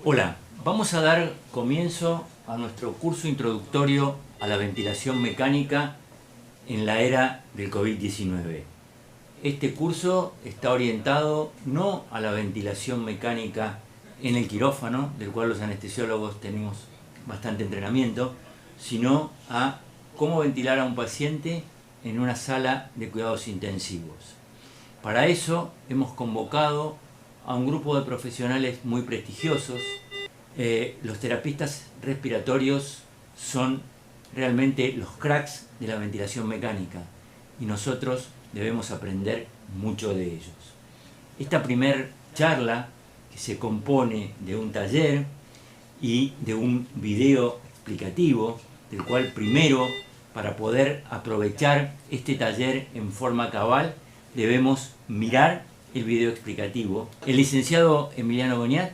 Hola, vamos a dar comienzo a nuestro curso introductorio a la ventilación mecánica en la era del COVID-19. Este curso está orientado no a la ventilación mecánica en el quirófano, del cual los anestesiólogos tenemos bastante entrenamiento, sino a cómo ventilar a un paciente en una sala de cuidados intensivos. Para eso hemos convocado a un grupo de profesionales muy prestigiosos. Los terapistas respiratorios son realmente los cracks de la ventilación mecánica y nosotros debemos aprender mucho de ellos. Esta primer charla, que se compone de un taller y de un video explicativo, del cual primero, para poder aprovechar este taller en forma cabal, debemos mirar el video explicativo. El licenciado Emiliano Goñat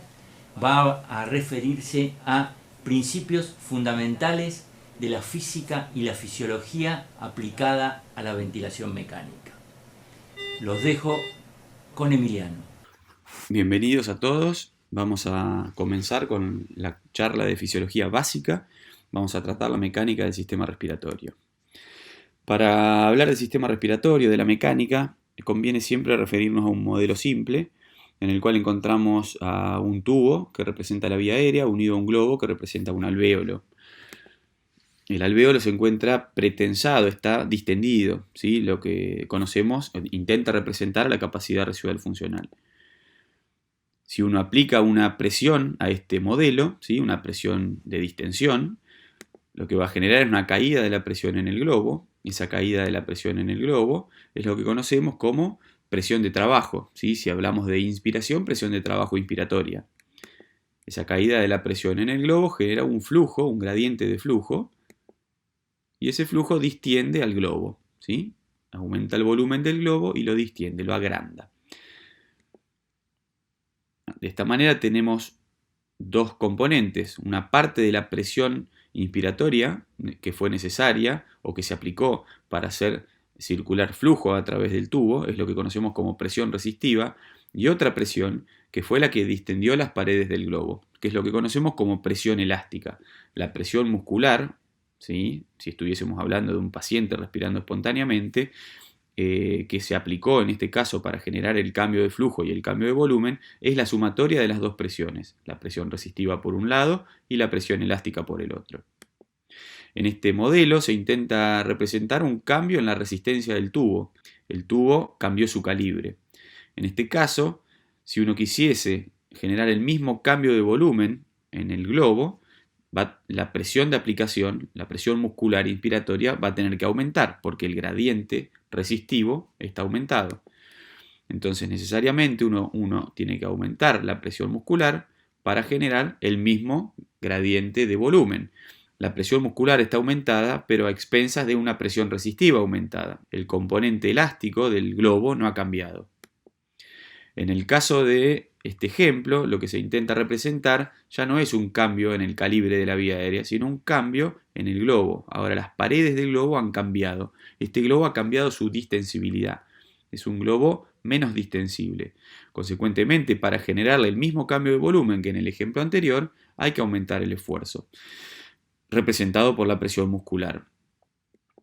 va a referirse a principios fundamentales de la física y la fisiología aplicada a la ventilación mecánica. Los dejo con Emiliano. Bienvenidos a todos. Vamos a comenzar con la charla de fisiología básica. Vamos a tratar la mecánica del sistema respiratorio. Para hablar del sistema respiratorio, de la mecánica, conviene siempre referirnos a un modelo simple, en el cual encontramos a un tubo que representa la vía aérea, unido a un globo que representa un alvéolo. El alvéolo se encuentra pretensado, está distendido, ¿sí? Lo que conocemos intenta representar la capacidad residual funcional. Si uno aplica una presión a este modelo, ¿sí? Una presión de distensión, lo que va a generar es una caída de la presión en el globo. Esa caída de la presión en el globo es lo que conocemos como presión de trabajo, ¿sí? Si hablamos de inspiración, presión de trabajo inspiratoria. Esa caída de la presión en el globo genera un flujo, un gradiente de flujo, y ese flujo distiende al globo, ¿sí? Aumenta el volumen del globo y lo distiende, lo agranda. De esta manera tenemos dos componentes, una parte de la presión inspiratoria que fue necesaria o que se aplicó para hacer circular flujo a través del tubo, es lo que conocemos como presión resistiva, y otra presión que fue la que distendió las paredes del globo, que es lo que conocemos como presión elástica. La presión muscular, ¿sí? Si estuviésemos hablando de un paciente respirando espontáneamente, que se aplicó en este caso para generar el cambio de flujo y el cambio de volumen, es la sumatoria de las dos presiones, la presión resistiva por un lado y la presión elástica por el otro. En este modelo se intenta representar un cambio en la resistencia del tubo. El tubo cambió su calibre. En este caso, si uno quisiese generar el mismo cambio de volumen en el globo, la presión de aplicación, la presión muscular inspiratoria va a tener que aumentar porque el gradiente resistivo está aumentado. Entonces necesariamente uno tiene que aumentar la presión muscular para generar el mismo gradiente de volumen. La presión muscular está aumentada, pero a expensas de una presión resistiva aumentada. El componente elástico del globo no ha cambiado. En el caso de este ejemplo, lo que se intenta representar ya no es un cambio en el calibre de la vía aérea, sino un cambio en el globo. Ahora las paredes del globo han cambiado. Este globo ha cambiado su distensibilidad. Es un globo menos distensible. Consecuentemente, para generarle el mismo cambio de volumen que en el ejemplo anterior, hay que aumentar el esfuerzo, representado por la presión muscular.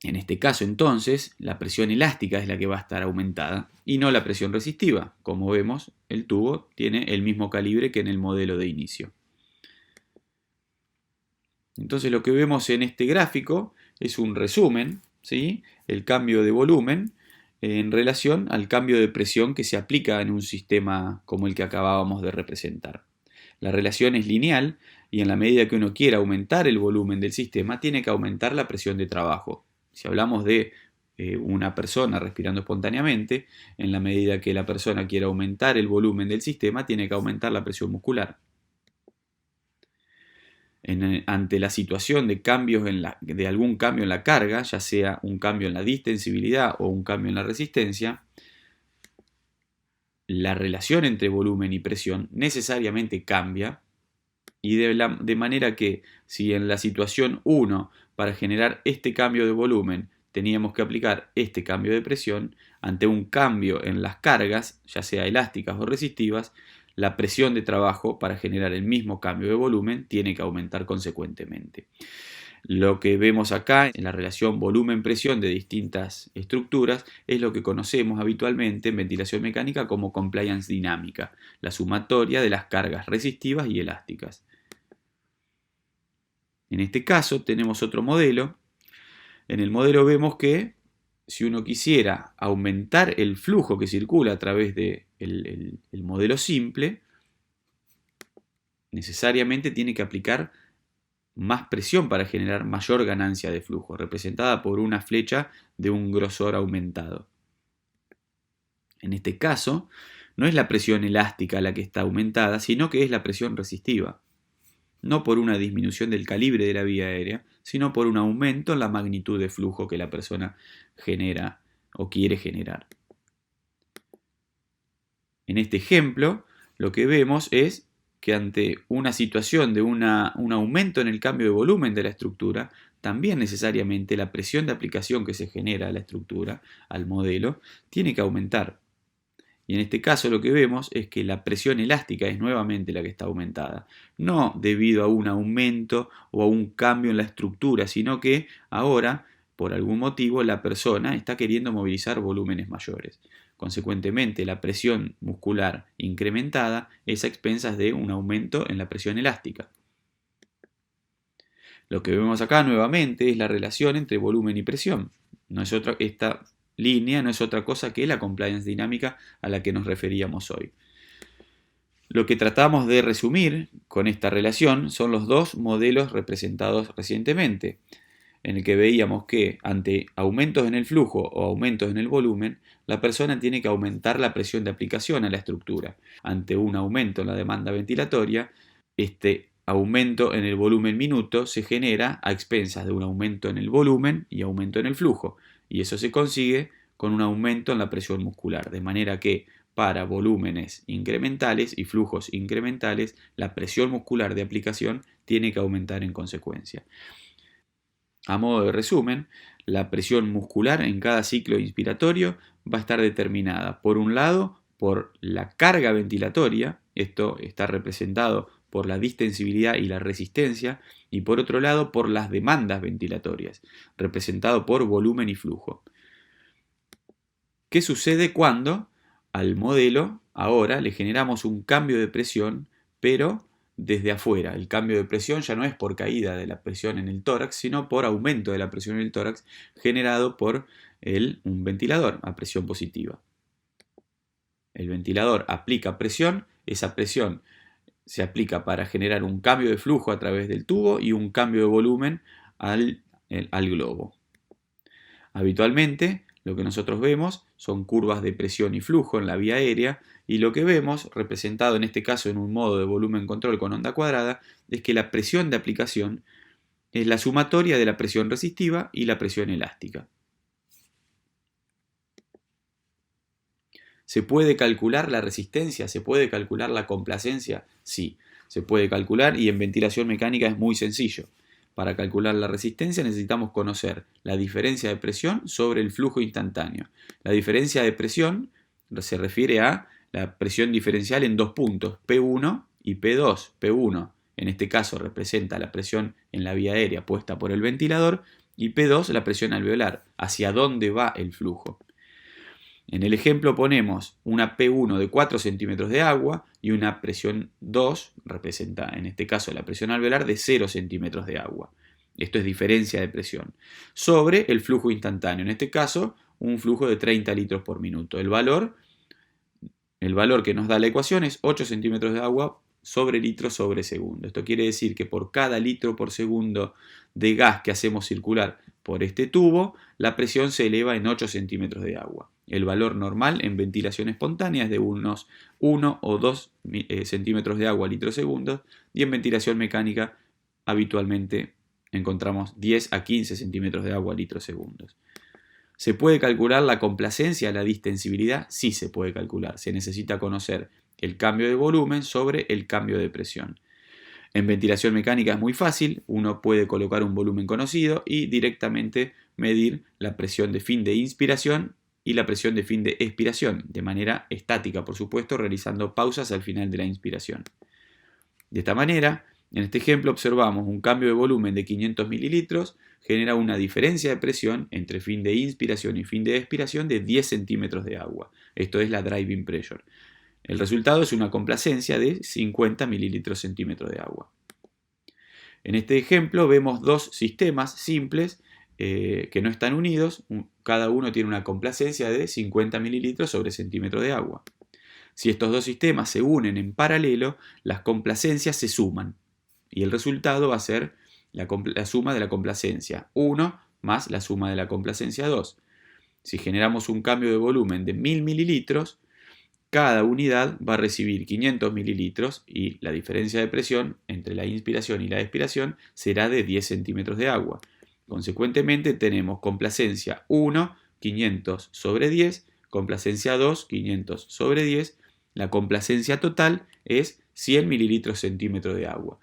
En este caso, entonces, la presión elástica es la que va a estar aumentada y no la presión resistiva. Como vemos, el tubo tiene el mismo calibre que en el modelo de inicio. Entonces, lo que vemos en este gráfico es un resumen, ¿sí? El cambio de volumen en relación al cambio de presión que se aplica en un sistema como el que acabábamos de representar. La relación es lineal y en la medida que uno quiera aumentar el volumen del sistema, tiene que aumentar la presión de trabajo. Si hablamos de una persona respirando espontáneamente, en la medida que la persona quiera aumentar el volumen del sistema, tiene que aumentar la presión muscular. Ante la situación de cambios de algún cambio en la carga, ya sea un cambio en la distensibilidad o un cambio en la resistencia, la relación entre volumen y presión necesariamente cambia, y de manera que si en la situación 1 para generar este cambio de volumen teníamos que aplicar este cambio de presión, ante un cambio en las cargas, ya sea elásticas o resistivas, la presión de trabajo para generar el mismo cambio de volumen tiene que aumentar consecuentemente. Lo que vemos acá en la relación volumen-presión de distintas estructuras es lo que conocemos habitualmente en ventilación mecánica como compliance dinámica, la sumatoria de las cargas resistivas y elásticas. En este caso tenemos otro modelo. En el modelo vemos que si uno quisiera aumentar el flujo que circula a través del modelo simple, necesariamente tiene que aplicar más presión para generar mayor ganancia de flujo, representada por una flecha de un grosor aumentado. En este caso, no es la presión elástica la que está aumentada, sino que es la presión resistiva. No por una disminución del calibre de la vía aérea, sino por un aumento en la magnitud de flujo que la persona genera o quiere generar. En este ejemplo, lo que vemos es que ante una situación de un aumento en el cambio de volumen de la estructura, también necesariamente la presión de aplicación que se genera a la estructura, al modelo, tiene que aumentar. Y en este caso lo que vemos es que la presión elástica es nuevamente la que está aumentada, no debido a un aumento o a un cambio en la estructura, sino que ahora, por algún motivo, la persona está queriendo movilizar volúmenes mayores. Consecuentemente, la presión muscular incrementada es a expensas de un aumento en la presión elástica. Lo que vemos acá nuevamente es la relación entre volumen y presión. Esta línea no es otra cosa que la compliance dinámica a la que nos referíamos hoy. Lo que tratamos de resumir con esta relación son los dos modelos representados recientemente, en el que veíamos que ante aumentos en el flujo o aumentos en el volumen, la persona tiene que aumentar la presión de aplicación a la estructura. Ante un aumento en la demanda ventilatoria, este aumento en el volumen minuto se genera a expensas de un aumento en el volumen y aumento en el flujo, y eso se consigue con un aumento en la presión muscular, de manera que para volúmenes incrementales y flujos incrementales, la presión muscular de aplicación tiene que aumentar en consecuencia. A modo de resumen, la presión muscular en cada ciclo inspiratorio va a estar determinada, por un lado, por la carga ventilatoria, esto está representado por la distensibilidad y la resistencia, y por otro lado, por las demandas ventilatorias, representado por volumen y flujo. ¿Qué sucede cuando al modelo ahora le generamos un cambio de presión, pero desde afuera? El cambio de presión ya no es por caída de la presión en el tórax, sino por aumento de la presión en el tórax generado por un ventilador a presión positiva. El ventilador aplica presión, esa presión se aplica para generar un cambio de flujo a través del tubo y un cambio de volumen al globo. Habitualmente, lo que nosotros vemos son curvas de presión y flujo en la vía aérea, y lo que vemos, representado en este caso en un modo de volumen control con onda cuadrada, es que la presión de aplicación es la sumatoria de la presión resistiva y la presión elástica. ¿Se puede calcular la resistencia? ¿Se puede calcular la complacencia? Sí, se puede calcular, y en ventilación mecánica es muy sencillo. Para calcular la resistencia necesitamos conocer la diferencia de presión sobre el flujo instantáneo. La diferencia de presión se refiere a la presión diferencial en dos puntos, P1 y P2. P1 en este caso representa la presión en la vía aérea puesta por el ventilador, y P2 la presión alveolar, hacia dónde va el flujo. En el ejemplo ponemos una P1 de 4 centímetros de agua y una presión 2, representa en este caso la presión alveolar, de 0 centímetros de agua. Esto es diferencia de presión. Sobre el flujo instantáneo, en este caso un flujo de 30 litros por minuto. El valor que nos da la ecuación es 8 centímetros de agua sobre litro sobre segundo. Esto quiere decir que por cada litro por segundo de gas que hacemos circular por este tubo, la presión se eleva en 8 centímetros de agua. El valor normal en ventilación espontánea es de unos 1 o 2 centímetros de agua a litro segundo, y en ventilación mecánica habitualmente encontramos 10 a 15 centímetros de agua a litro segundos. ¿Se puede calcular la complacencia, la distensibilidad? Sí se puede calcular. Se necesita conocer el cambio de volumen sobre el cambio de presión. En ventilación mecánica es muy fácil, uno puede colocar un volumen conocido y directamente medir la presión de fin de inspiración y la presión de fin de expiración, de manera estática, por supuesto, realizando pausas al final de la inspiración. De esta manera, en este ejemplo observamos un cambio de volumen de 500 mililitros, genera una diferencia de presión entre fin de inspiración y fin de expiración de 10 centímetros de agua. Esto es la driving pressure. El resultado es una complacencia de 50 mililitros centímetros de agua. En este ejemplo vemos dos sistemas simples que no están unidos, cada uno tiene una complacencia de 50 mililitros sobre centímetro de agua. Si estos dos sistemas se unen en paralelo, las complacencias se suman y el resultado va a ser la suma de la complacencia 1 más la suma de la complacencia 2. Si generamos un cambio de volumen de 1000 mililitros, cada unidad va a recibir 500 mililitros y la diferencia de presión entre la inspiración y la expiración será de 10 centímetros de agua. Consecuentemente tenemos complacencia 1, 500 sobre 10, complacencia 2, 500 sobre 10. La complacencia total es 100 mililitros centímetro de agua.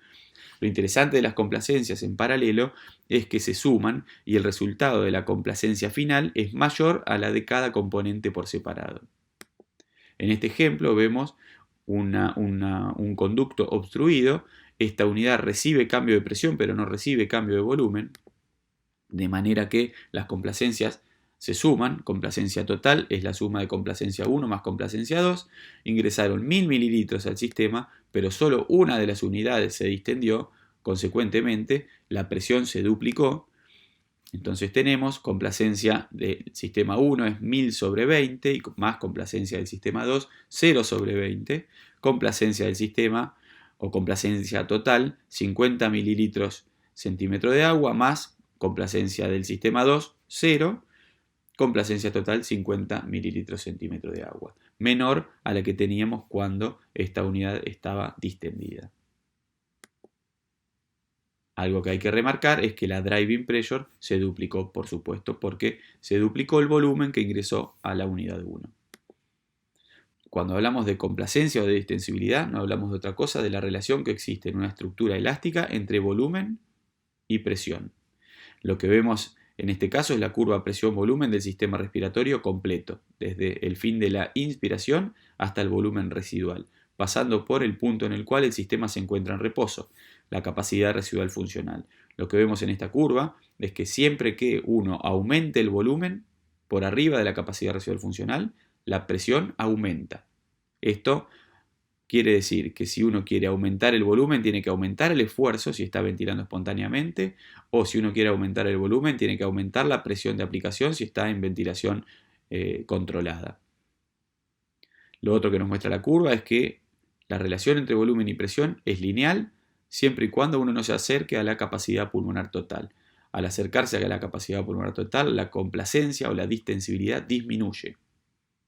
Lo interesante de las complacencias en paralelo es que se suman y el resultado de la complacencia final es mayor a la de cada componente por separado. En este ejemplo vemos un conducto obstruido. Esta unidad recibe cambio de presión pero no recibe cambio de volumen, de manera que las complacencias se suman. Complacencia total es la suma de complacencia 1 más complacencia 2. Ingresaron 1000 mililitros al sistema, pero solo una de las unidades se distendió. Consecuentemente, la presión se duplicó. Entonces tenemos complacencia del sistema 1 es 1000 sobre 20 y más complacencia del sistema 2 0 sobre 20. Complacencia del sistema o complacencia total 50 mililitros centímetro de agua más complacencia del sistema 2 0. Complacencia total 50 mililitros centímetro de agua, menor a la que teníamos cuando esta unidad estaba distendida. Algo que hay que remarcar es que la driving pressure se duplicó, por supuesto, porque se duplicó el volumen que ingresó a la unidad 1. Cuando hablamos de complacencia o de distensibilidad, no hablamos de otra cosa de la relación que existe en una estructura elástica entre volumen y presión. Lo que vemos en este caso es la curva presión-volumen del sistema respiratorio completo, desde el fin de la inspiración hasta el volumen residual, pasando por el punto en el cual el sistema se encuentra en reposo, la capacidad residual funcional. Lo que vemos en esta curva es que siempre que uno aumente el volumen por arriba de la capacidad residual funcional, la presión aumenta. Esto quiere decir que si uno quiere aumentar el volumen, tiene que aumentar el esfuerzo si está ventilando espontáneamente, o si uno quiere aumentar el volumen, tiene que aumentar la presión de aplicación si está en ventilación controlada. Lo otro que nos muestra la curva es que la relación entre volumen y presión es lineal siempre y cuando uno no se acerque a la capacidad pulmonar total. Al acercarse a la capacidad pulmonar total, la complacencia o la distensibilidad disminuye.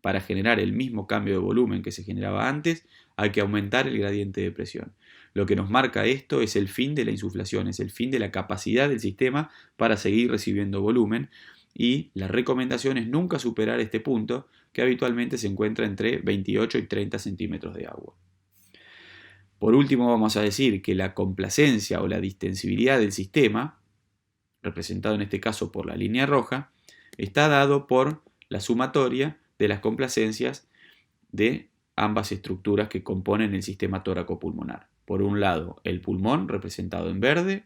Para generar el mismo cambio de volumen que se generaba antes, hay que aumentar el gradiente de presión. Lo que nos marca esto es el fin de la insuflación, es el fin de la capacidad del sistema para seguir recibiendo volumen, y la recomendación es nunca superar este punto, que habitualmente se encuentra entre 28 y 30 centímetros de agua. Por último, vamos a decir que la complacencia o la distensibilidad del sistema, representado en este caso por la línea roja, está dado por la sumatoria de las complacencias de ambas estructuras que componen el sistema tóraco-pulmonar. Por un lado, el pulmón, representado en verde,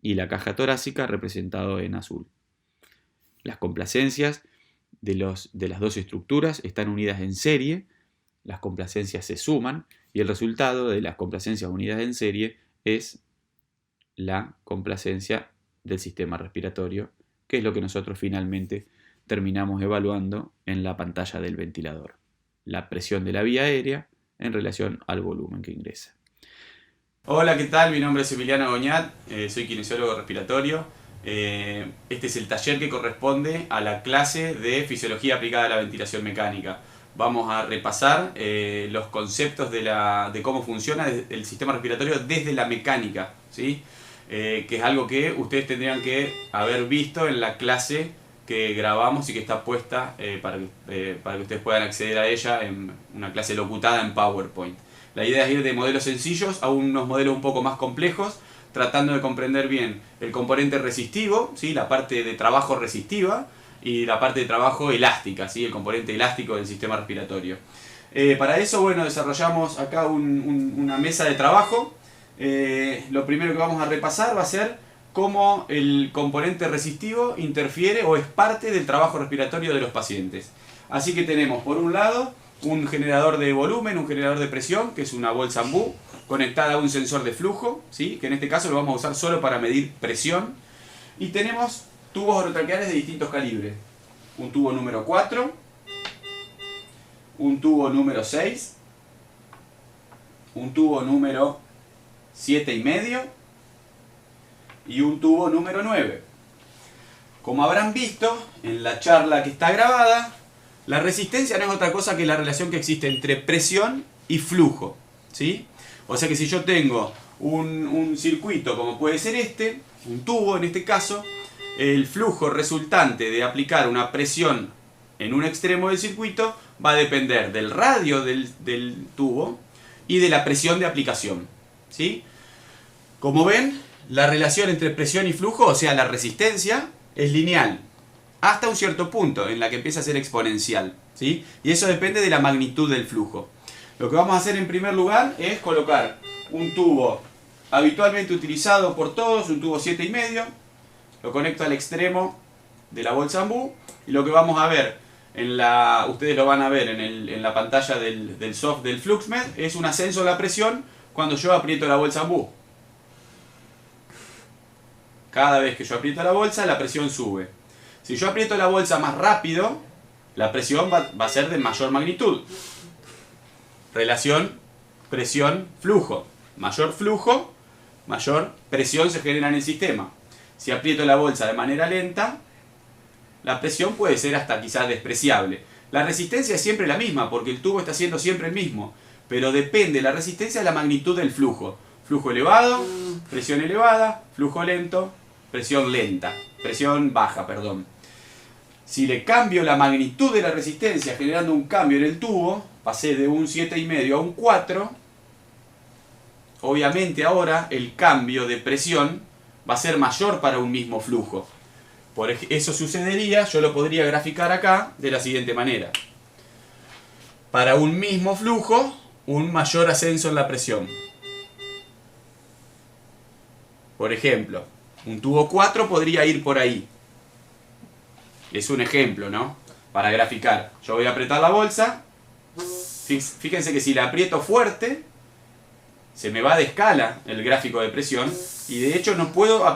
y la caja torácica, representado en azul. Las complacencias de las dos estructuras están unidas en serie, las complacencias se suman, y el resultado de las complacencias unidas en serie es la complacencia del sistema respiratorio, que es lo que nosotros finalmente terminamos evaluando en la pantalla del ventilador. La presión de la vía aérea en relación al volumen que ingresa. Hola, ¿qué tal? Mi nombre es Emiliano Goñat, soy kinesiólogo respiratorio. Este es el taller que corresponde a la clase de Fisiología aplicada a la ventilación mecánica. Vamos a repasar los conceptos de cómo funciona el sistema respiratorio desde la mecánica, ¿sí? Que es algo que ustedes tendrían que haber visto en la clase que grabamos y que está puesta para que ustedes puedan acceder a ella en una clase locutada en PowerPoint. La idea es ir de modelos sencillos a unos modelos un poco más complejos, tratando de comprender bien el componente resistivo, ¿sí? La parte de trabajo resistiva, y la parte de trabajo elástica, ¿sí? El componente elástico del sistema respiratorio. Para eso, bueno, desarrollamos acá una mesa de trabajo. Lo primero que vamos a repasar va a ser cómo el componente resistivo interfiere o es parte del trabajo respiratorio de los pacientes. Así que tenemos por un lado un generador de volumen, un generador de presión, que es una bolsa Ambu, conectada a un sensor de flujo, ¿sí? Que en este caso lo vamos a usar solo para medir presión. Y tenemos tubos orotraqueales de distintos calibres. Un tubo número 4, un tubo número 6, un tubo número 7,5 y un tubo número 9. Como habrán visto en la charla que está grabada, la resistencia no es otra cosa que la relación que existe entre presión y flujo, ¿sí? O sea que si yo tengo un circuito como puede ser este, un tubo en este caso, el flujo resultante de aplicar una presión en un extremo del circuito va a depender del radio del tubo y de la presión de aplicación, ¿sí? Como ven, la relación entre presión y flujo, o sea la resistencia, es lineal hasta un cierto punto en la que empieza a ser exponencial, ¿sí? Y eso depende de la magnitud del flujo. Lo que vamos a hacer en primer lugar es colocar un tubo habitualmente utilizado por todos, un tubo 7,5, lo conecto al extremo de la bolsa Ambu y lo que vamos a ver, ustedes lo van a ver en la pantalla del soft del FluxMed, es un ascenso de la presión cuando yo aprieto la bolsa Ambu. Cada vez que yo aprieto la bolsa, la presión sube. Si yo aprieto la bolsa más rápido, la presión va a ser de mayor magnitud. Relación presión-flujo. Mayor flujo, mayor presión se genera en el sistema. Si aprieto la bolsa de manera lenta, la presión puede ser hasta quizás despreciable. La resistencia es siempre la misma, porque el tubo está siendo siempre el mismo. Pero depende la resistencia de la magnitud del flujo. Flujo elevado, presión elevada, flujo lento, presión baja, perdón. Si le cambio la magnitud de la resistencia generando un cambio en el tubo, pasé de un 7,5 a un 4, obviamente ahora el cambio de presión va a ser mayor para un mismo flujo. Por eso sucedería, yo lo podría graficar acá de la siguiente manera. Para un mismo flujo, un mayor ascenso en la presión. Por ejemplo, un tubo 4 podría ir por ahí. Es un ejemplo, ¿no? Para graficar. Yo voy a apretar la bolsa. Fíjense que si la aprieto fuerte, se me va de escala el gráfico de presión. Y de hecho no puedo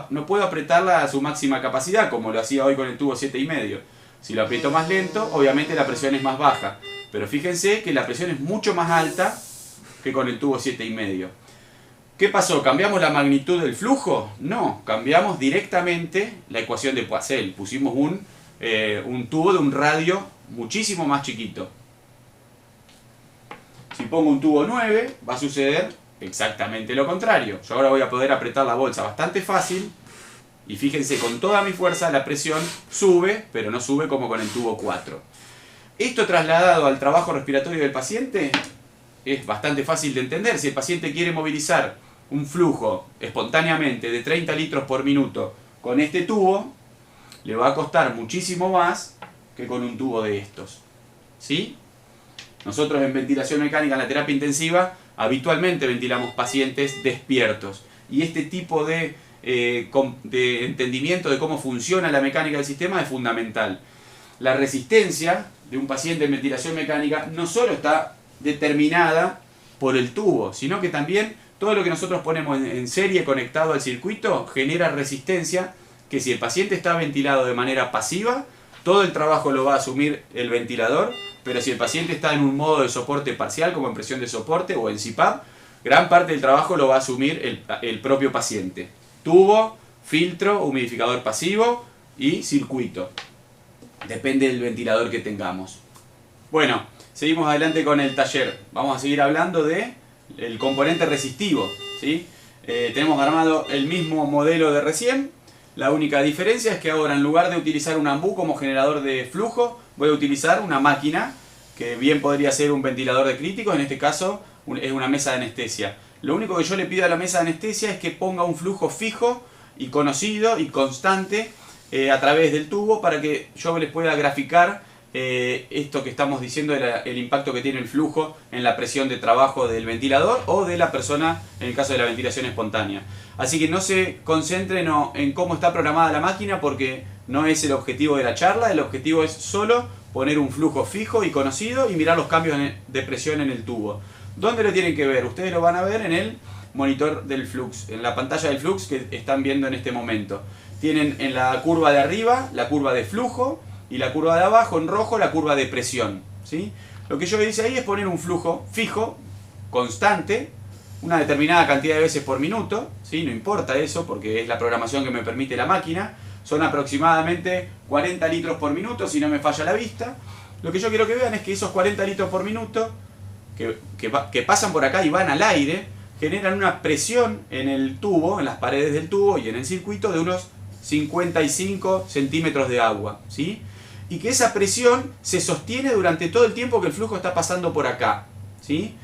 apretarla a su máxima capacidad, como lo hacía hoy con el tubo 7,5. Si lo aprieto más lento, obviamente la presión es más baja. Pero fíjense que la presión es mucho más alta que con el tubo 7,5. ¿Qué pasó? ¿Cambiamos la magnitud del flujo? No, cambiamos directamente la ecuación de Poiseuille. Pusimos un tubo de un radio muchísimo más chiquito. Si pongo un tubo 9, va a suceder exactamente lo contrario. Yo ahora voy a poder apretar la bolsa bastante fácil y fíjense, con toda mi fuerza la presión sube, pero no sube como con el tubo 4. Esto trasladado al trabajo respiratorio del paciente es bastante fácil de entender. Si el paciente quiere movilizar un flujo espontáneamente de 30 litros por minuto con este tubo, le va a costar muchísimo más que con un tubo de estos, ¿sí? Nosotros en ventilación mecánica, en la terapia intensiva, habitualmente ventilamos pacientes despiertos. Y este tipo de entendimiento de cómo funciona la mecánica del sistema es fundamental. La resistencia de un paciente en ventilación mecánica no solo está determinada por el tubo, sino que también todo lo que nosotros ponemos en serie conectado al circuito genera resistencia, que si el paciente está ventilado de manera pasiva, todo el trabajo lo va a asumir el ventilador, pero si el paciente está en un modo de soporte parcial, como en presión de soporte o en CPAP, gran parte del trabajo lo va a asumir el propio paciente. Tubo, filtro, humidificador pasivo y circuito. Depende del ventilador que tengamos. Bueno, seguimos adelante con el taller. Vamos a seguir hablando del componente resistivo, ¿sí? Tenemos armado el mismo modelo de recién. La única diferencia es que ahora, en lugar de utilizar un Ambu como generador de flujo, voy a utilizar una máquina que bien podría ser un ventilador de críticos. En este caso es una mesa de anestesia. Lo único que yo le pido a la mesa de anestesia es que ponga un flujo fijo y conocido y constante a través del tubo para que yo les pueda graficar esto que estamos diciendo, el impacto que tiene el flujo en la presión de trabajo del ventilador o de la persona en el caso de la ventilación espontánea. Así que no se concentren en cómo está programada la máquina, porque no es el objetivo de la charla. El objetivo es solo poner un flujo fijo y conocido y mirar los cambios de presión en el tubo. ¿Dónde lo tienen que ver? Ustedes lo van a ver en el monitor del flux, en la pantalla del flux que están viendo en este momento. Tienen en la curva de arriba la curva de flujo y la curva de abajo en rojo la curva de presión, ¿sí? Lo que yo hice ahí es poner un flujo fijo, constante, una determinada cantidad de veces por minuto, ¿sí? No importa eso porque es la programación que me permite la máquina. Son aproximadamente 40 litros por minuto si no me falla la vista. Lo que yo quiero que vean es que esos 40 litros por minuto que pasan por acá y van al aire generan una presión en el tubo, en las paredes del tubo y en el circuito de unos 55 centímetros de agua, ¿sí? Y que esa presión se sostiene durante todo el tiempo que el flujo está pasando por acá, ¿sí?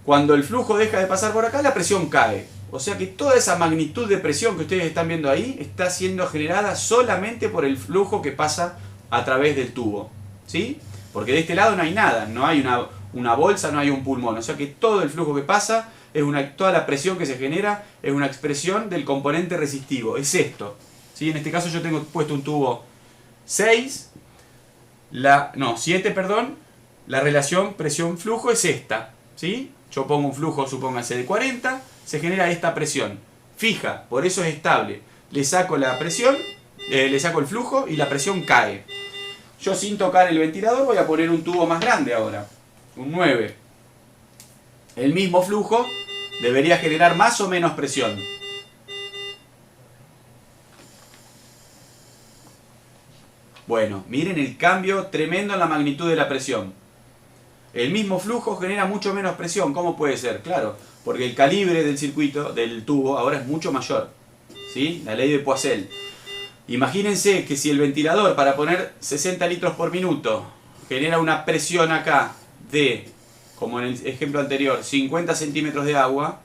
Cuando el flujo deja de pasar por acá, la presión cae. O sea que toda esa magnitud de presión que ustedes están viendo ahí está siendo generada solamente por el flujo que pasa a través del tubo, ¿sí? Porque de este lado no hay nada, no hay una bolsa, no hay un pulmón. O sea que todo el flujo que pasa, toda la presión que se genera es una expresión del componente resistivo. Es esto, ¿sí? En este caso yo tengo puesto un tubo 7, perdón. La relación presión-flujo es esta, ¿sí? Yo pongo un flujo, supónganse, de 40, se genera esta presión fija, por eso es estable. Le saco la presión, le saco el flujo y la presión cae. Yo, sin tocar el ventilador, voy a poner un tubo más grande ahora, un 9. El mismo flujo debería generar más o menos presión. Bueno, miren el cambio tremendo en la magnitud de la presión. El mismo flujo genera mucho menos presión. ¿Cómo puede ser? Claro, porque el calibre del circuito, del tubo, ahora es mucho mayor, ¿sí? La ley de Poiseuille. Imagínense que si el ventilador, para poner 60 litros por minuto, genera una presión acá de, como en el ejemplo anterior, 50 centímetros de agua,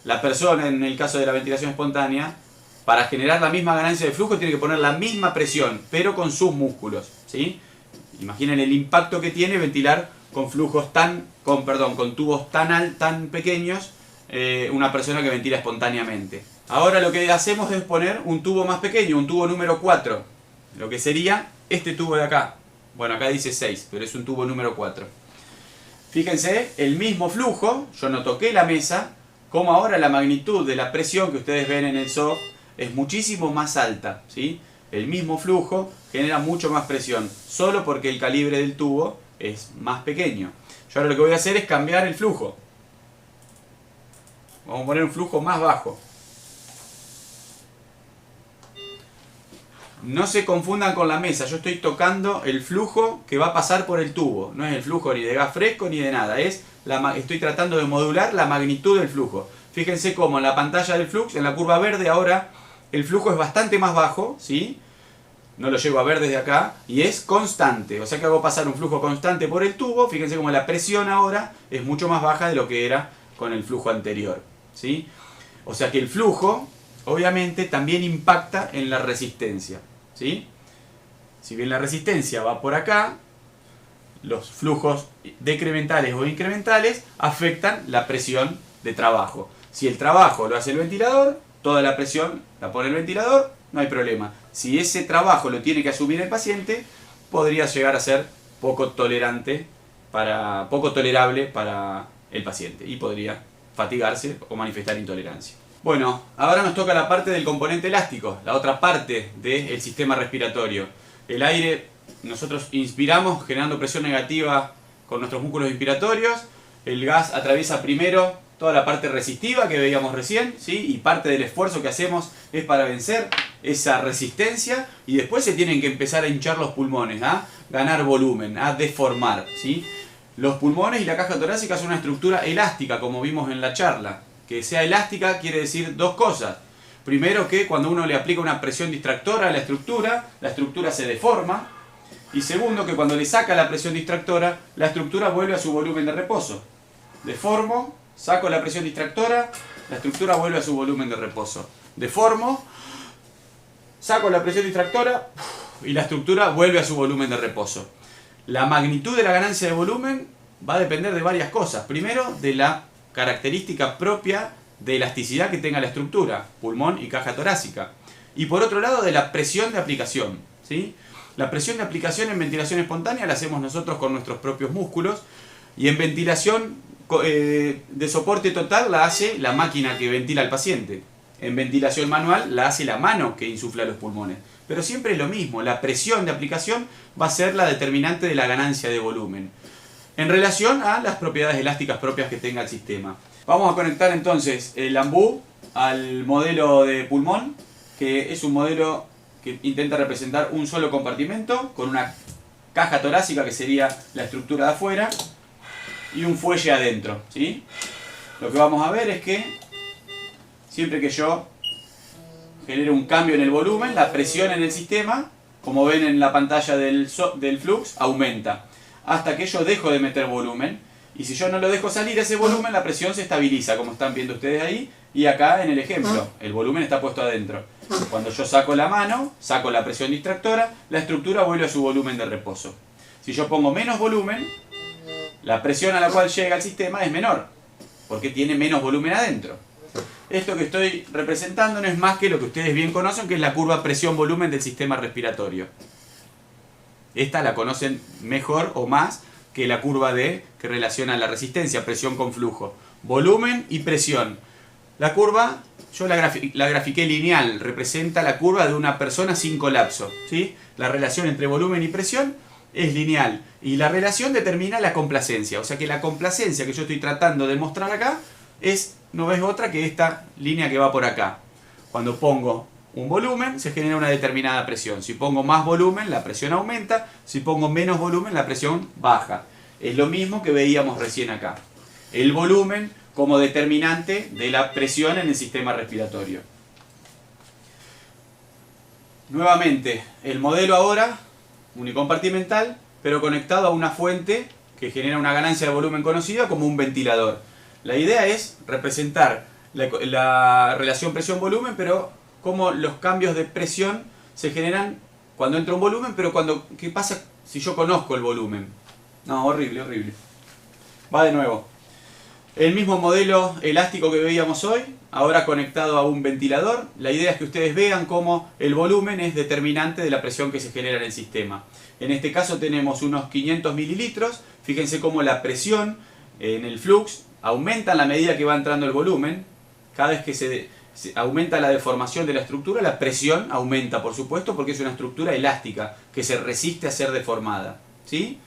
la persona, en el caso de la ventilación espontánea, para generar la misma ganancia de flujo tiene que poner la misma presión, pero con sus músculos, ¿sí? Imaginen el impacto que tiene ventilar con flujos con tubos tan pequeños, una persona que ventila espontáneamente. Ahora lo que hacemos es poner un tubo más pequeño, un tubo número 4, lo que sería este tubo de acá. Bueno, acá dice 6, pero es un tubo número 4. Fíjense, el mismo flujo, yo no toqué la mesa, como ahora la magnitud de la presión que ustedes ven en el soft es muchísimo más alta, ¿sí? El mismo flujo genera mucho más presión, solo porque el calibre del tubo es más pequeño. Yo ahora lo que voy a hacer es cambiar el flujo. Vamos a poner un flujo más bajo. No se confundan con la mesa, yo estoy tocando el flujo que va a pasar por el tubo. No es el flujo ni de gas fresco ni de nada, estoy tratando de modular la magnitud del flujo. Fíjense cómo en la pantalla del flux, en la curva verde ahora, el flujo es bastante más bajo, ¿sí? No lo llego a ver desde acá, y es constante. O sea que hago pasar un flujo constante por el tubo. Fíjense cómo la presión ahora es mucho más baja de lo que era con el flujo anterior, ¿sí? O sea que el flujo, obviamente, también impacta en la resistencia, ¿sí? Si bien la resistencia va por acá, los flujos decrementales o incrementales afectan la presión de trabajo. Si el trabajo lo hace el ventilador, toda la presión la pone el ventilador, no hay problema. Si ese trabajo lo tiene que asumir el paciente, podría llegar a ser poco tolerable para el paciente y podría fatigarse o manifestar intolerancia. Bueno, ahora nos toca la parte del componente elástico, la otra parte del sistema respiratorio. El aire, nosotros inspiramos generando presión negativa con nuestros músculos inspiratorios. El gas atraviesa primero toda la parte resistiva que veíamos recién, ¿sí? Y parte del esfuerzo que hacemos es para vencer esa resistencia, y después se tienen que empezar a hinchar los pulmones, a ganar volumen, a deformar, ¿sí? Los pulmones y la caja torácica son una estructura elástica, como vimos en la charla. Que sea elástica quiere decir dos cosas. Primero, que cuando uno le aplica una presión distractora a la estructura se deforma. Y segundo, que cuando le saca la presión distractora, la estructura vuelve a su volumen de reposo. Deformo, saco la presión distractora, la estructura vuelve a su volumen de reposo. Deformo, saco la presión distractora y la estructura vuelve a su volumen de reposo. La magnitud de la ganancia de volumen va a depender de varias cosas. Primero, de la característica propia de elasticidad que tenga la estructura, pulmón y caja torácica. Y por otro lado, de la presión de aplicación, ¿sí? La presión de aplicación en ventilación espontánea la hacemos nosotros con nuestros propios músculos, y en ventilación de soporte total la hace la máquina que ventila al paciente. En ventilación manual la hace la mano que insufla los pulmones. Pero siempre es lo mismo, la presión de aplicación va a ser la determinante de la ganancia de volumen, en relación a las propiedades elásticas propias que tenga el sistema. Vamos a conectar entonces el AMBU al modelo de pulmón, que es un modelo que intenta representar un solo compartimento con una caja torácica, que sería la estructura de afuera, y un fuelle adentro, ¿sí? Lo que vamos a ver es que siempre que yo genero un cambio en el volumen, la presión en el sistema, como ven en la pantalla del flux, aumenta hasta que yo dejo de meter volumen. Y si yo no lo dejo salir ese volumen, la presión se estabiliza, como están viendo ustedes ahí. Y acá en el ejemplo, el volumen está puesto adentro. Cuando yo saco la mano, saco la presión distractora, la estructura vuelve a su volumen de reposo. Si yo pongo menos volumen, la presión a la cual llega el sistema es menor, porque tiene menos volumen adentro. Esto que estoy representando no es más que lo que ustedes bien conocen, que es la curva presión-volumen del sistema respiratorio. Esta la conocen mejor o más que la curva D, que relaciona la resistencia, presión con flujo. Volumen y presión. La curva, yo la grafiqué lineal, representa la curva de una persona sin colapso, ¿sí? La relación entre volumen y presión es lineal, y la relación determina la complacencia. O sea que la complacencia que yo estoy tratando de mostrar acá no es otra que esta línea que va por acá. Cuando pongo un volumen, se genera una determinada presión. Si pongo más volumen, la presión aumenta. Si pongo menos volumen, la presión baja. Es lo mismo que veíamos recién acá. El volumen como determinante de la presión en el sistema respiratorio. Nuevamente, el modelo ahora, unicompartimental, pero conectado a una fuente que genera una ganancia de volumen conocida como un ventilador. La idea es representar la relación presión-volumen, pero cómo los cambios de presión se generan cuando entra un volumen, pero ¿qué pasa si yo conozco el volumen? No, horrible, horrible. Va de nuevo. El mismo modelo elástico que veíamos hoy, ahora conectado a un ventilador. La idea es que ustedes vean cómo el volumen es determinante de la presión que se genera en el sistema. En este caso tenemos unos 500 mililitros. Fíjense cómo la presión en el flux aumenta a la medida que va entrando el volumen. Cada vez que se aumenta la deformación de la estructura, la presión aumenta, por supuesto, porque es una estructura elástica que se resiste a ser deformada, ¿sí?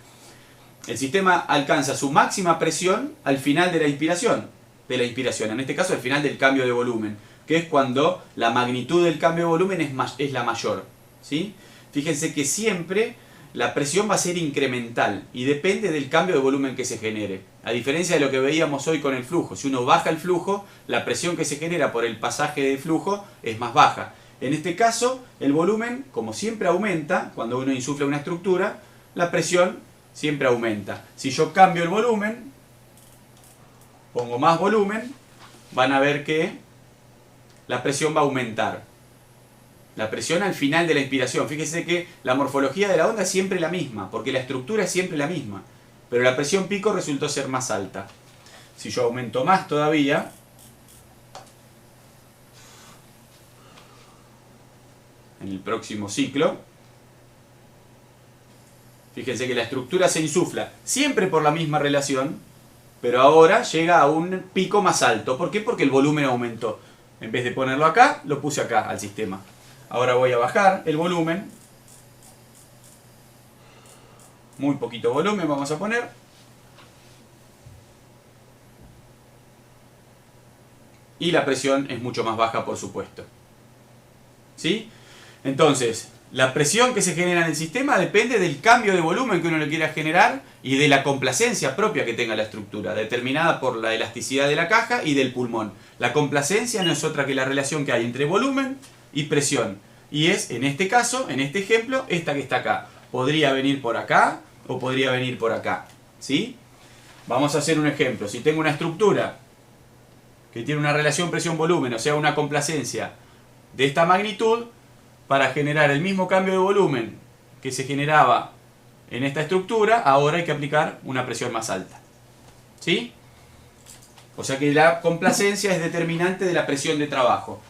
El sistema alcanza su máxima presión al final de la inspiración, en este caso al final del cambio de volumen, que es cuando la magnitud del cambio de volumen es la mayor, ¿sí? Fíjense que siempre la presión va a ser incremental y depende del cambio de volumen que se genere. A diferencia de lo que veíamos hoy con el flujo, si uno baja el flujo, la presión que se genera por el pasaje de flujo es más baja. En este caso, el volumen, como siempre aumenta, cuando uno insufla una estructura, la presión siempre aumenta. Si yo cambio el volumen, pongo más volumen, van a ver que la presión va a aumentar. La presión al final de la inspiración. Fíjense que la morfología de la onda es siempre la misma, porque la estructura es siempre la misma. Pero la presión pico resultó ser más alta. Si yo aumento más todavía, en el próximo ciclo, fíjense que la estructura se insufla siempre por la misma relación, pero ahora llega a un pico más alto. ¿Por qué? Porque el volumen aumentó. En vez de ponerlo acá, lo puse acá al sistema. Ahora voy a bajar el volumen. Muy poquito volumen vamos a poner. Y la presión es mucho más baja, por supuesto. ¿Sí? Entonces, la presión que se genera en el sistema depende del cambio de volumen que uno le quiera generar y de la complacencia propia que tenga la estructura, determinada por la elasticidad de la caja y del pulmón. La complacencia no es otra que la relación que hay entre volumen y presión. Y es, en este caso, en este ejemplo, esta que está acá. Podría venir por acá o podría venir por acá. ¿Sí? Vamos a hacer un ejemplo. Si tengo una estructura que tiene una relación presión-volumen, o sea, una complacencia de esta magnitud, para generar el mismo cambio de volumen que se generaba en esta estructura, ahora hay que aplicar una presión más alta. ¿Sí? O sea que la complacencia es determinante de la presión de trabajo.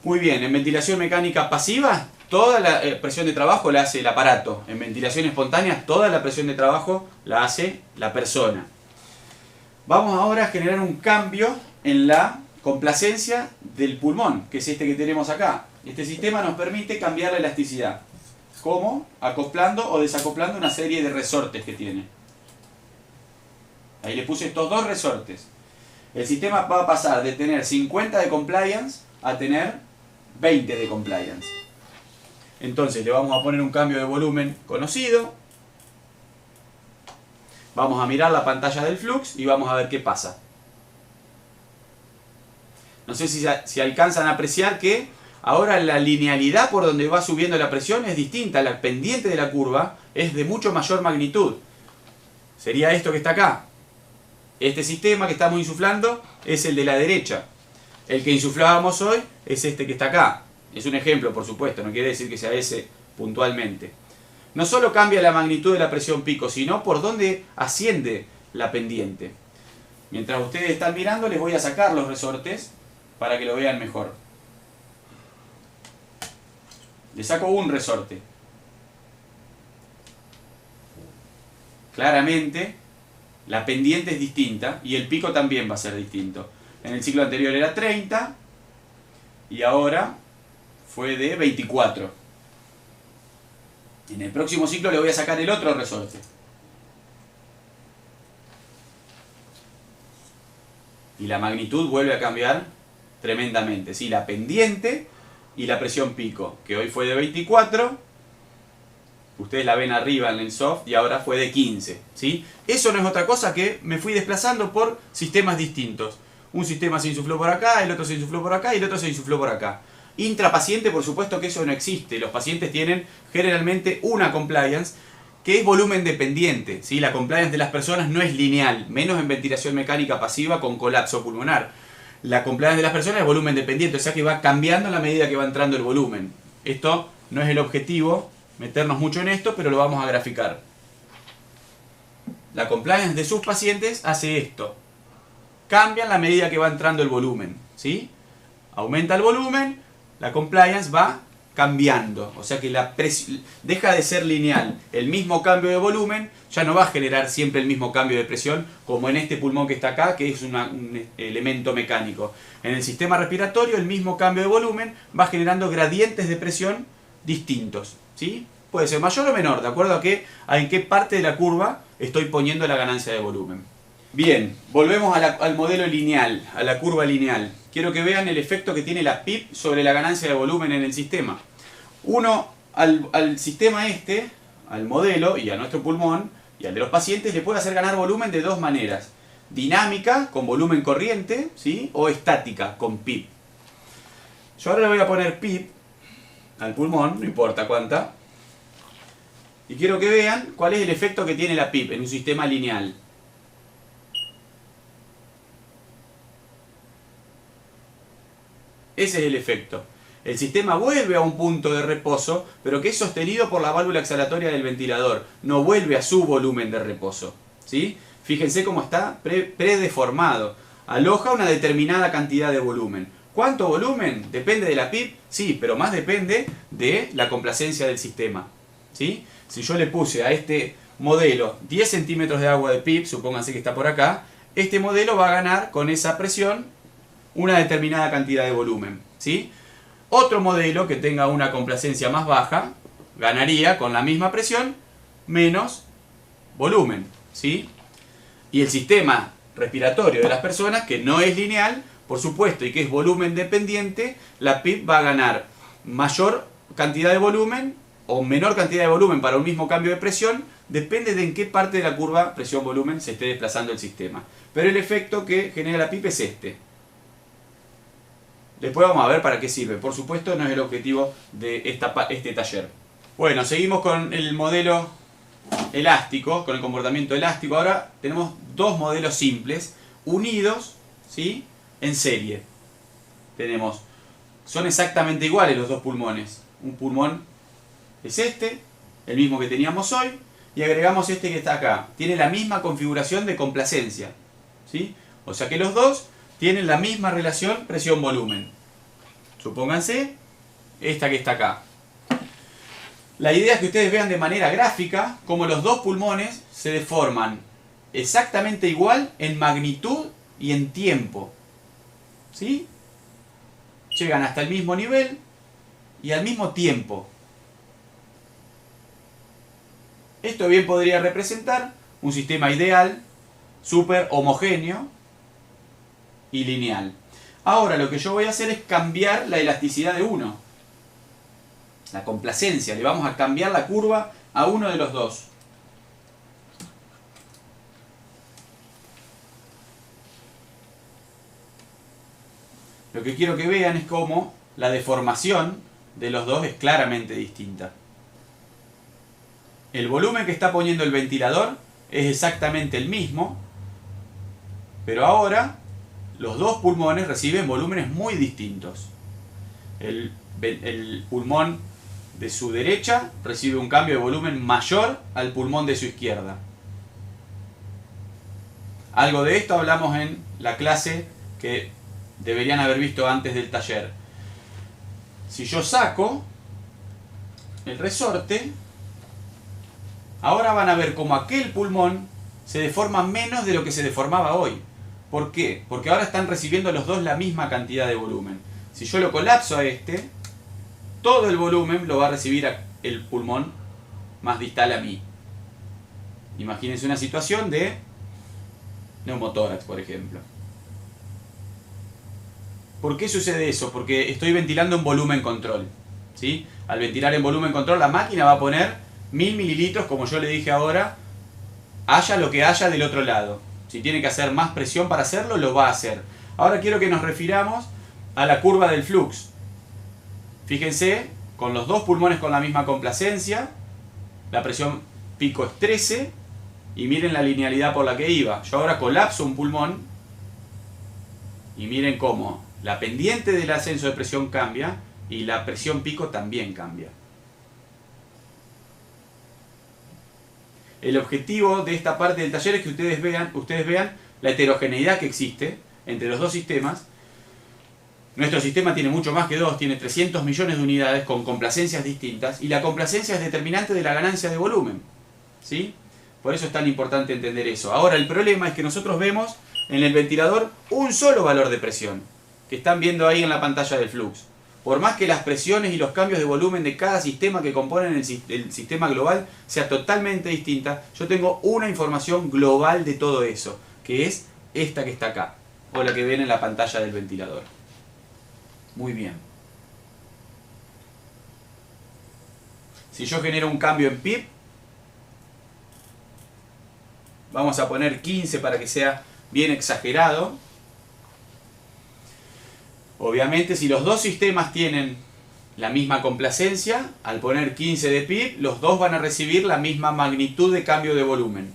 Muy bien, en ventilación mecánica pasiva, toda la presión de trabajo la hace el aparato. En ventilación espontánea, toda la presión de trabajo la hace la persona. Vamos ahora a generar un cambio en la complacencia del pulmón, que es este que tenemos acá. Este sistema nos permite cambiar la elasticidad. ¿Cómo? Acoplando o desacoplando una serie de resortes que tiene. Ahí le puse estos dos resortes. El sistema va a pasar de tener 50 de compliance a tener 20 de compliance. Entonces le vamos a poner un cambio de volumen conocido. Vamos a mirar la pantalla del flux y vamos a ver qué pasa. No sé si alcanzan a apreciar que ahora la linealidad por donde va subiendo la presión es distinta. La pendiente de la curva es de mucho mayor magnitud. Sería esto que está acá. Este sistema que estamos insuflando es el de la derecha. El que insuflábamos hoy es este que está acá. Es un ejemplo, por supuesto, no quiere decir que sea ese puntualmente. No solo cambia la magnitud de la presión pico, sino por dónde asciende la pendiente. Mientras ustedes están mirando, les voy a sacar los resortes para que lo vean mejor. Le saco un resorte. Claramente, la pendiente es distinta y el pico también va a ser distinto. En el ciclo anterior era 30 y ahora fue de 24. En el próximo ciclo le voy a sacar el otro resorte. Y la magnitud vuelve a cambiar tremendamente. ¿Sí? La pendiente y la presión pico, que hoy fue de 24. Ustedes la ven arriba en el soft y ahora fue de 15. ¿Sí? Eso no es otra cosa que me fui desplazando por sistemas distintos. Un sistema se insufló por acá, el otro se insufló por acá y el otro se insufló por acá. Intrapaciente, por supuesto que eso no existe. Los pacientes tienen generalmente una compliance que es volumen dependiente. ¿Sí? La compliance de las personas no es lineal, menos en ventilación mecánica pasiva con colapso pulmonar. La compliance de las personas es volumen dependiente, o sea que va cambiando a la medida que va entrando el volumen. Esto no es el objetivo, meternos mucho en esto, pero lo vamos a graficar. La compliance de sus pacientes hace esto. Cambia a la medida que va entrando el volumen. ¿Sí? Aumenta el volumen, la compliance va cambiando. O sea que la presión deja de ser lineal. El mismo cambio de volumen ya no va a generar siempre el mismo cambio de presión como en este pulmón que está acá, que es un elemento mecánico. En el sistema respiratorio el mismo cambio de volumen va generando gradientes de presión distintos. ¿Sí? Puede ser mayor o menor, de acuerdo a en qué parte de la curva estoy poniendo la ganancia de volumen. Bien, volvemos al modelo lineal, a la curva lineal. Quiero que vean el efecto que tiene la PIP sobre la ganancia de volumen en el sistema. Uno, al sistema este, al modelo y a nuestro pulmón y al de los pacientes, le puede hacer ganar volumen de dos maneras. Dinámica, con volumen corriente, ¿sí? O estática, con PIP. Yo ahora le voy a poner PIP al pulmón, no importa cuánta. Y quiero que vean cuál es el efecto que tiene la PIP en un sistema lineal. Ese es el efecto. El sistema vuelve a un punto de reposo, pero que es sostenido por la válvula exhalatoria del ventilador. No vuelve a su volumen de reposo. ¿Sí? Fíjense cómo está predeformado. Aloja una determinada cantidad de volumen. ¿Cuánto volumen? ¿Depende de la PIP? Sí, pero más depende de la complacencia del sistema. ¿Sí? Si yo le puse a este modelo 10 centímetros de agua de PIP, supónganse que está por acá, este modelo va a ganar con esa presión una determinada cantidad de volumen. ¿Sí? Otro modelo que tenga una complacencia más baja ganaría con la misma presión menos volumen. ¿Sí? Y el sistema respiratorio de las personas, que no es lineal, por supuesto, y que es volumen dependiente, la PIP va a ganar mayor cantidad de volumen o menor cantidad de volumen para un mismo cambio de presión, depende de en qué parte de la curva presión-volumen se esté desplazando el sistema. Pero el efecto que genera la PIP es este. Después vamos a ver para qué sirve. Por supuesto, no es el objetivo de este taller. Bueno, seguimos con el modelo elástico, con el comportamiento elástico. Ahora tenemos dos modelos simples, unidos, ¿sí?, en serie. Tenemos son exactamente iguales los dos pulmones. Un pulmón es este, el mismo que teníamos hoy, y agregamos este que está acá. Tiene la misma configuración de complacencia, ¿sí? O sea que los dos tienen la misma relación presión-volumen. Supónganse esta que está acá. La idea es que ustedes vean de manera gráfica cómo los dos pulmones se deforman exactamente igual en magnitud y en tiempo, ¿sí? Llegan hasta el mismo nivel y al mismo tiempo. Esto bien podría representar un sistema ideal, súper homogéneo y lineal. Ahora lo que yo voy a hacer es cambiar la elasticidad de uno. La complacencia. Le vamos a cambiar la curva a uno de los dos. Lo que quiero que vean es cómo la deformación de los dos es claramente distinta. El volumen que está poniendo el ventilador es exactamente el mismo, pero ahora los dos pulmones reciben volúmenes muy distintos. El pulmón de su derecha recibe un cambio de volumen mayor al pulmón de su izquierda. Algo de esto hablamos en la clase que deberían haber visto antes del taller. Si yo saco el resorte, ahora van a ver cómo aquel pulmón se deforma menos de lo que se deformaba hoy. ¿Por qué? Porque ahora están recibiendo los dos la misma cantidad de volumen. Si yo lo colapso a este, todo el volumen lo va a recibir el pulmón más distal a mí. Imagínense una situación de neumotórax, por ejemplo. ¿Por qué sucede eso? Porque estoy ventilando en volumen control, ¿sí? Al ventilar en volumen control, la máquina va a poner 1000 mililitros, como yo le dije ahora, haya lo que haya del otro lado. Si tiene que hacer más presión para hacerlo, lo va a hacer. Ahora quiero que nos refiramos a la curva del flux. Fíjense, con los dos pulmones con la misma complacencia, la presión pico es 13, y miren la linealidad por la que iba. Yo ahora colapso un pulmón, y miren cómo la pendiente del ascenso de presión cambia, y la presión pico también cambia. El objetivo de esta parte del taller es que ustedes vean la heterogeneidad que existe entre los dos sistemas. Nuestro sistema tiene mucho más que dos, tiene 300 millones de unidades con complacencias distintas, y la complacencia es determinante de la ganancia de volumen, ¿sí? Por eso es tan importante entender eso. Ahora el problema es que nosotros vemos en el ventilador un solo valor de presión, que están viendo ahí en la pantalla del flux. Por más que las presiones y los cambios de volumen de cada sistema que componen el sistema global sea totalmente distinta, yo tengo una información global de todo eso, que es esta que está acá, o la que ven en la pantalla del ventilador. Muy bien. Si yo genero un cambio en PIB, vamos a poner 15 para que sea bien exagerado. Obviamente, si los dos sistemas tienen la misma complacencia, al poner 15 de PIB, los dos van a recibir la misma magnitud de cambio de volumen.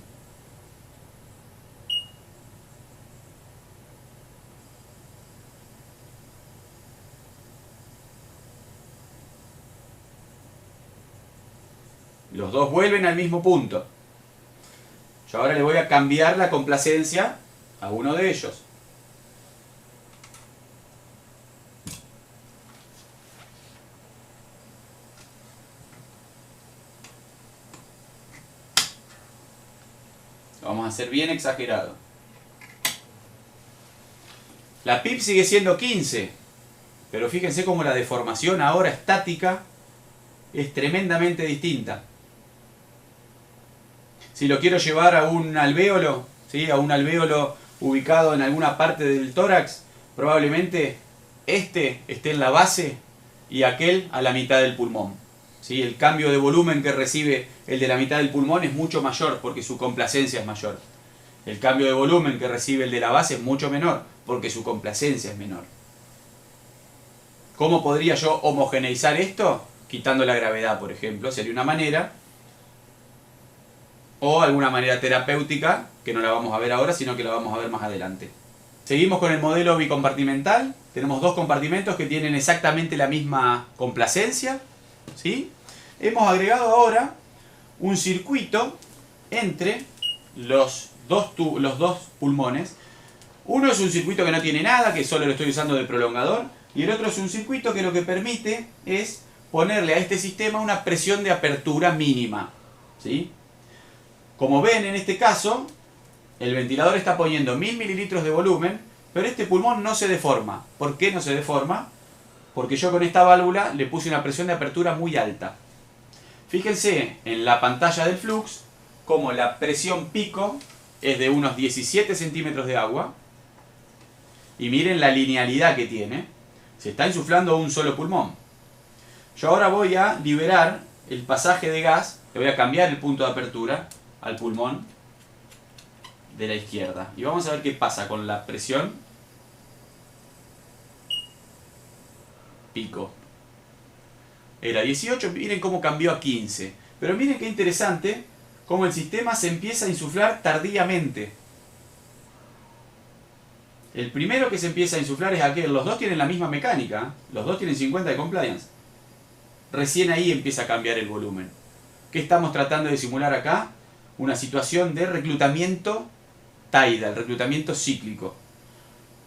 Los dos vuelven al mismo punto. Yo ahora le voy a cambiar la complacencia a uno de ellos. Lo vamos a hacer bien exagerado. La PIB sigue siendo 15, pero fíjense cómo la deformación ahora estática es tremendamente distinta. Si lo quiero llevar a un alvéolo, ¿sí? A un alvéolo ubicado en alguna parte del tórax, probablemente este esté en la base y aquel a la mitad del pulmón, ¿sí? El cambio de volumen que recibe el de la mitad del pulmón es mucho mayor porque su complacencia es mayor. El cambio de volumen que recibe el de la base es mucho menor porque su complacencia es menor. ¿Cómo podría yo homogeneizar esto? Quitando la gravedad, por ejemplo, sería una manera. O alguna manera terapéutica, que no la vamos a ver ahora, sino que la vamos a ver más adelante. Seguimos con el modelo bicompartimental. tenemos dos compartimentos que tienen exactamente la misma complacencia, ¿sí? Hemos agregado ahora un circuito entre los dos pulmones. Uno es un circuito que no tiene nada, que solo lo estoy usando de prolongador, y el otro es un circuito que lo que permite es ponerle a este sistema una presión de apertura mínima, ¿sí? Como ven en este caso, el ventilador está poniendo 1000 mililitros de volumen, pero este pulmón no se deforma. ¿Por qué no se deforma? Porque yo con esta válvula le puse una presión de apertura muy alta. Fíjense en la pantalla del flux como la presión pico es de unos 17 centímetros de agua. Y miren la linealidad que tiene. Se está insuflando un solo pulmón. Yo ahora voy a liberar el pasaje de gas, le voy a cambiar el punto de apertura al pulmón de la izquierda. Y vamos a ver qué pasa con la presión pico. Era 18, miren cómo cambió a 15. Pero miren qué interesante cómo el sistema se empieza a insuflar tardíamente. El primero que se empieza a insuflar es aquel. Los dos tienen la misma mecánica. Los dos tienen 50 de compliance. Recién ahí empieza a cambiar el volumen. ¿Qué estamos tratando de simular acá? Una situación de reclutamiento tidal, reclutamiento cíclico.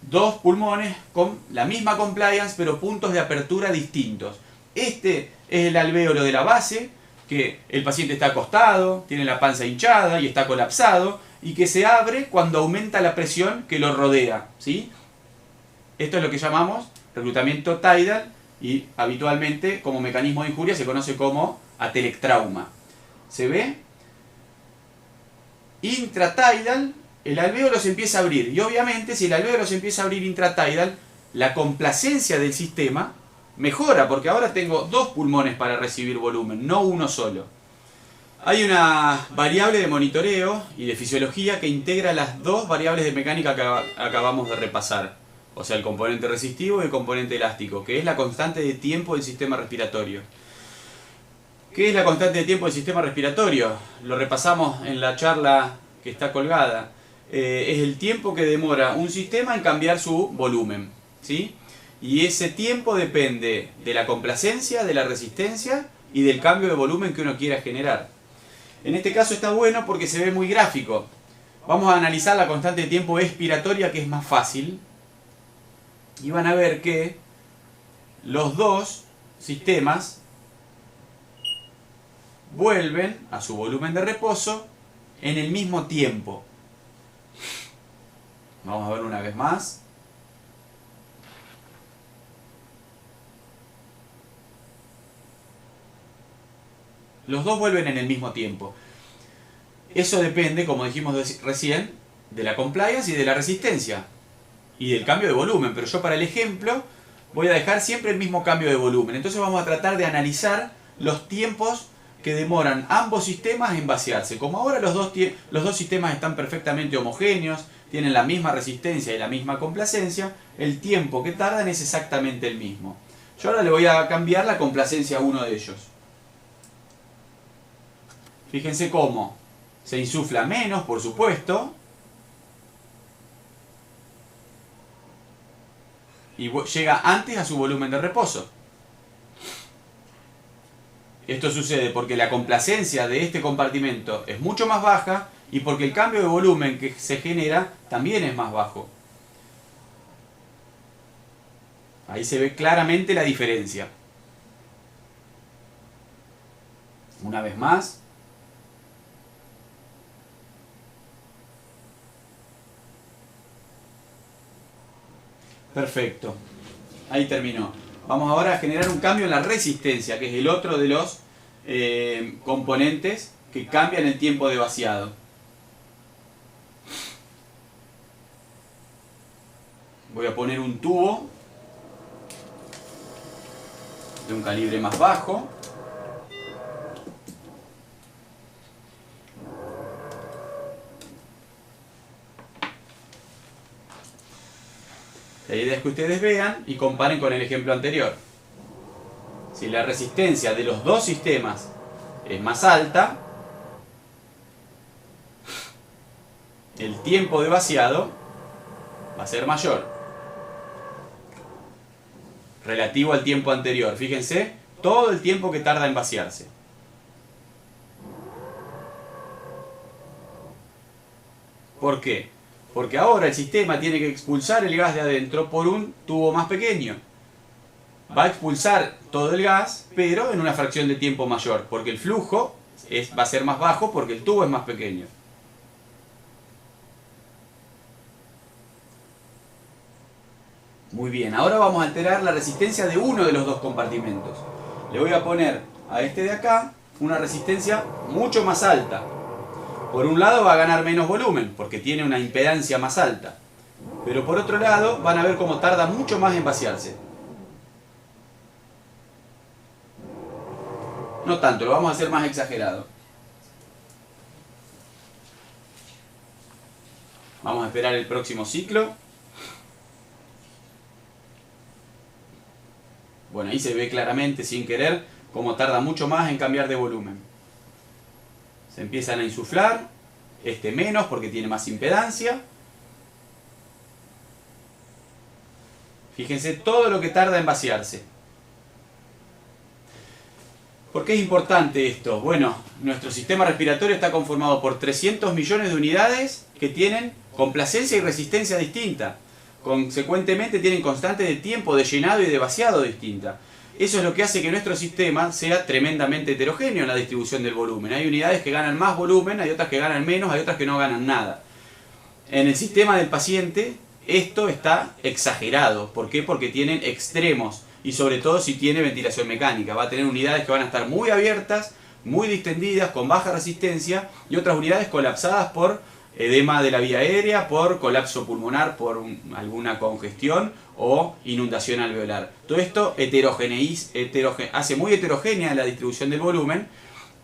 Dos pulmones con la misma compliance, pero puntos de apertura distintos. Este es el alvéolo de la base, que el paciente está acostado, tiene la panza hinchada y está colapsado, y que se abre cuando aumenta la presión que lo rodea, ¿sí? Esto es lo que llamamos reclutamiento tidal, y habitualmente como mecanismo de injuria se conoce como atelectrauma. ¿Se ve? Intratidal, el alvéolo se empieza a abrir, y obviamente si el alvéolo se empieza a abrir intratidal, la complacencia del sistema mejora, porque ahora tengo dos pulmones para recibir volumen, no uno solo. Hay una variable de monitoreo y de fisiología que integra las dos variables de mecánica que acabamos de repasar. O sea, el componente resistivo y el componente elástico, que es la constante de tiempo del sistema respiratorio. ¿Qué es la constante de tiempo del sistema respiratorio? Lo repasamos en la charla que está colgada. Es el tiempo que demora un sistema en cambiar su volumen, ¿sí? Y ese tiempo depende de la complacencia, de la resistencia y del cambio de volumen que uno quiera generar. En este caso está bueno porque se ve muy gráfico. Vamos a analizar la constante de tiempo expiratoria, que es más fácil. Y van a ver que los dos sistemas vuelven a su volumen de reposo en el mismo tiempo. Vamos a verlo una vez más. Los dos vuelven en el mismo tiempo. Eso depende, como dijimos recién, de la compliance y de la resistencia. Y del cambio de volumen. Pero yo para el ejemplo voy a dejar siempre el mismo cambio de volumen. Entonces vamos a tratar de analizar los tiempos que demoran ambos sistemas en vaciarse. Como ahora los dos sistemas están perfectamente homogéneos, tienen la misma resistencia y la misma complacencia, el tiempo que tardan es exactamente el mismo. Yo ahora le voy a cambiar la complacencia a uno de ellos. Fíjense cómo se insufla menos, por supuesto, y llega antes a su volumen de reposo. Esto sucede porque la complacencia de este compartimento es mucho más baja y porque el cambio de volumen que se genera también es más bajo. Ahí se ve claramente la diferencia. Una vez más. Perfecto. Ahí terminó. Vamos ahora a generar un cambio en la resistencia, que es el otro de los componentes que cambian el tiempo de vaciado. Voy a poner un tubo de un calibre más bajo. La idea es que ustedes vean y comparen con el ejemplo anterior. Si la resistencia de los dos sistemas es más alta, el tiempo de vaciado va a ser mayor. relativo al tiempo anterior. Fíjense, todo el tiempo que tarda en vaciarse. ¿Por qué? Porque ahora el sistema tiene que expulsar el gas de adentro por un tubo más pequeño. Va a expulsar todo el gas, pero en una fracción de tiempo mayor, porque el flujo va a ser más bajo porque el tubo es más pequeño. Muy bien, ahora vamos a alterar la resistencia de uno de los dos compartimentos. Le voy a poner a este de acá una resistencia mucho más alta. Por un lado va a ganar menos volumen, porque tiene una impedancia más alta. Pero por otro lado van a ver cómo tarda mucho más en vaciarse. No tanto, lo vamos a hacer más exagerado. Vamos a esperar el próximo ciclo. Bueno, ahí se ve claramente, sin querer, cómo tarda mucho más en cambiar de volumen. Se empiezan a insuflar, este menos porque tiene más impedancia. Fíjense todo lo que tarda en vaciarse. ¿Por qué es importante esto? Bueno, nuestro sistema respiratorio está conformado por 300 millones de unidades que tienen complacencia y resistencia distinta. Consecuentemente tienen constantes de tiempo de llenado y de vaciado distinta. Eso es lo que hace que nuestro sistema sea tremendamente heterogéneo en la distribución del volumen. Hay unidades que ganan más volumen, hay otras que ganan menos, hay otras que no ganan nada. En el sistema del paciente esto está exagerado. ¿Por qué? Porque tienen extremos. Y sobre todo si tiene ventilación mecánica. Va a tener unidades que van a estar muy abiertas, muy distendidas, con baja resistencia, y otras unidades colapsadas por edema de la vía aérea, por colapso pulmonar, por alguna congestión o inundación alveolar. Todo esto hace muy heterogénea la distribución del volumen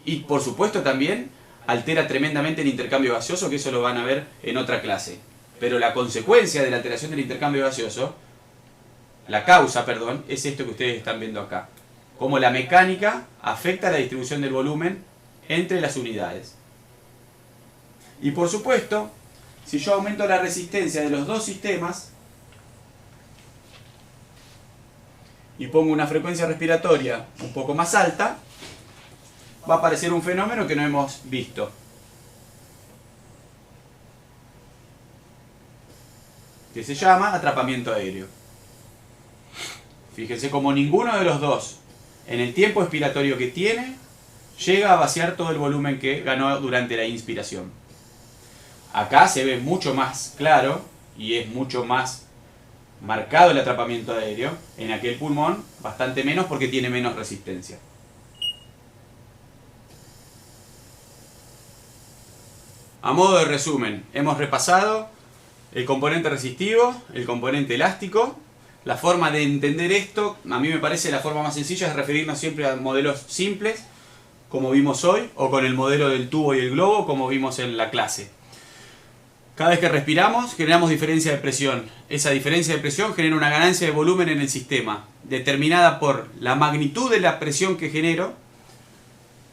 y por supuesto también altera tremendamente el intercambio gaseoso, que eso lo van a ver en otra clase. Pero la consecuencia de la alteración del intercambio gaseoso, la causa, perdón, es esto que ustedes están viendo acá. Cómo la mecánica afecta la distribución del volumen entre las unidades. Y por supuesto, si yo aumento la resistencia de los dos sistemas y pongo una frecuencia respiratoria un poco más alta, va a aparecer un fenómeno que no hemos visto. Que se llama atrapamiento aéreo. Fíjense como ninguno de los dos, en el tiempo expiratorio que tiene, llega a vaciar todo el volumen que ganó durante la inspiración. Acá se ve mucho más claro y es mucho más marcado el atrapamiento aéreo. En aquel pulmón bastante menos porque tiene menos resistencia. A modo de resumen, hemos repasado el componente resistivo, el componente elástico. La forma de entender esto, a mí me parece la forma más sencilla, es referirnos siempre a modelos simples, como vimos hoy, o con el modelo del tubo y el globo, como vimos en la clase. Cada vez que respiramos, generamos diferencia de presión. Esa diferencia de presión genera una ganancia de volumen en el sistema, determinada por la magnitud de la presión que genero,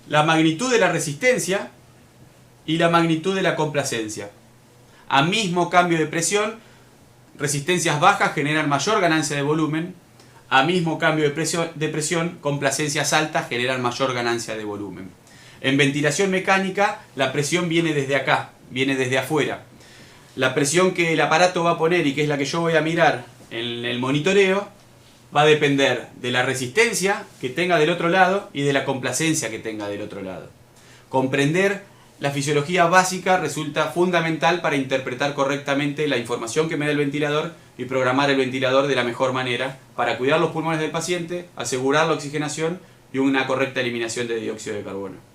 la magnitud de la resistencia y la magnitud de la complacencia. A mismo cambio de presión, resistencias bajas generan mayor ganancia de volumen, a mismo cambio de presión, complacencias altas generan mayor ganancia de volumen. En ventilación mecánica, la presión viene desde acá, viene desde afuera. La presión que el aparato va a poner y que es la que yo voy a mirar en el monitoreo, va a depender de la resistencia que tenga del otro lado y de la complacencia que tenga del otro lado. Comprender la fisiología básica resulta fundamental para interpretar correctamente la información que me da el ventilador y programar el ventilador de la mejor manera para cuidar los pulmones del paciente, asegurar la oxigenación y una correcta eliminación de dióxido de carbono.